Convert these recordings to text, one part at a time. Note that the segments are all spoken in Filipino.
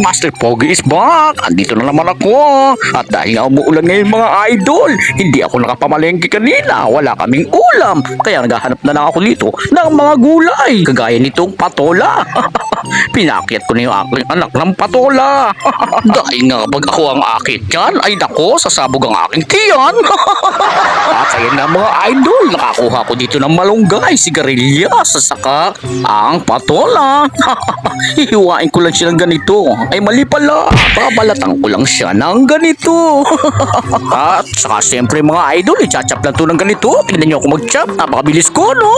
Master Pogi is back! Andito na naman ako! At dahil nga umuulan ngayon mga idol, hindi ako nakapamalengke kanina. Wala kaming ulam. Kaya naghahanap na lang ako dito ng mga gulay. Kagaya nitong patola. Pinakyat ko na yung aking anak ng patola. Dahil nga pag ako ang akit yan, ay nako, sasabog ang aking tiyan. At ayan na mga idol, nakakuha ko dito ng malunggay, sigarilyas, saka ang patola. Hihiwain ko lang siya ng ganito. Ay mali pala, babalatan ko lang siya ng ganito. At saka siyempre mga idol, i-chop lang to ng ganito. Tingnan nyo ako mag-chop, napakabilis ko no.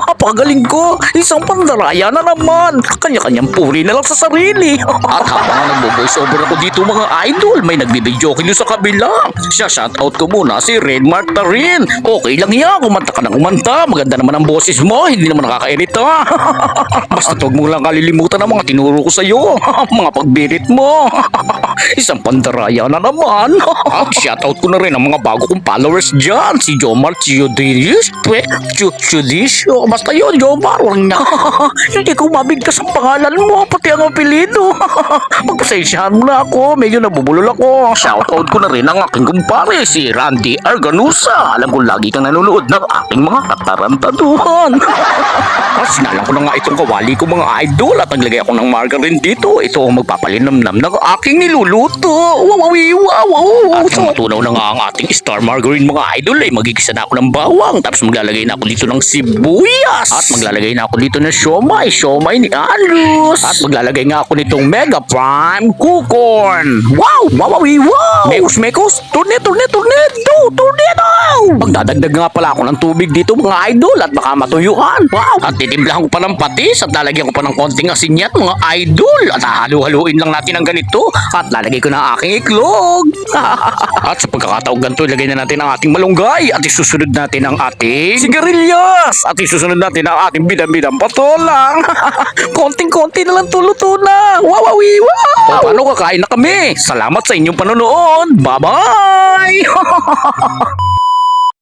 Napakagaling ko, isang pandaraya na naman. Kanya-kanyang puri na lang sa sarili. At habang nagbo-voice over ako dito mga idol, may nagbibidyo ko sa kabila. Siya shoutout ko muna si Redmark na rin. Okay lang yan, kumanta ka ng kumanta. Maganda naman ang boses mo, hindi naman nakakairita. Basta huwag mo lang kalilimutan ang mga tinuro ko sa'yo. Mga pagbirit mo. Isang pandaraya na naman. At shoutout ko na rin ang mga bago kong followers dyan. Si Jomar Chiodirius. Chudisyo. Basta yun, Jomar. Wala niya. Hindi ko mabigkas ang pangalan mo, pati ang apelido. Magpasensyahan mo na ako. Medyo nabubulol ako. Shoutout ko na rin ang aking kumpare, si Randy Arganusa. Alam ko lagi kang nanonood ng aking mga katarantaduhan. At sinalang ko na nga itong kawali ko mga idol at naglagay ako ng margarine dito. Ito ang magpapalinamnam ng aking niluluto. Wow! At matunaw na nga ang ating star margarine mga idol ay magigisa na ako ng bawang. Tapos maglalagay na ako dito ng sibuyas. At maglalagay na ako dito ng siomay ni Alus. At maglalagay nga ako nitong Mega Prime Kukorn. Wow! Mekos! Tornado! Magdadagdag nga pala ako ng tubig dito mga idol at baka matuyuan. Wow! At titimplahan ko pa ng patis at lalagyan ko pa ng konting asin yan mga idol. At hahalu-haluin lang natin ang ganito at lalagay ko na aking iklog. At sa pagkakataong ganito, ilagay na natin ang ating malunggay at isusunod natin ang ating sigarilyas at isusunod natin ang ating bidang-bidang patolang. Konting-konti na lang tuluto na. Wow! O paano kakain na kami? Salamat sa inyong panonood. Bye-bye!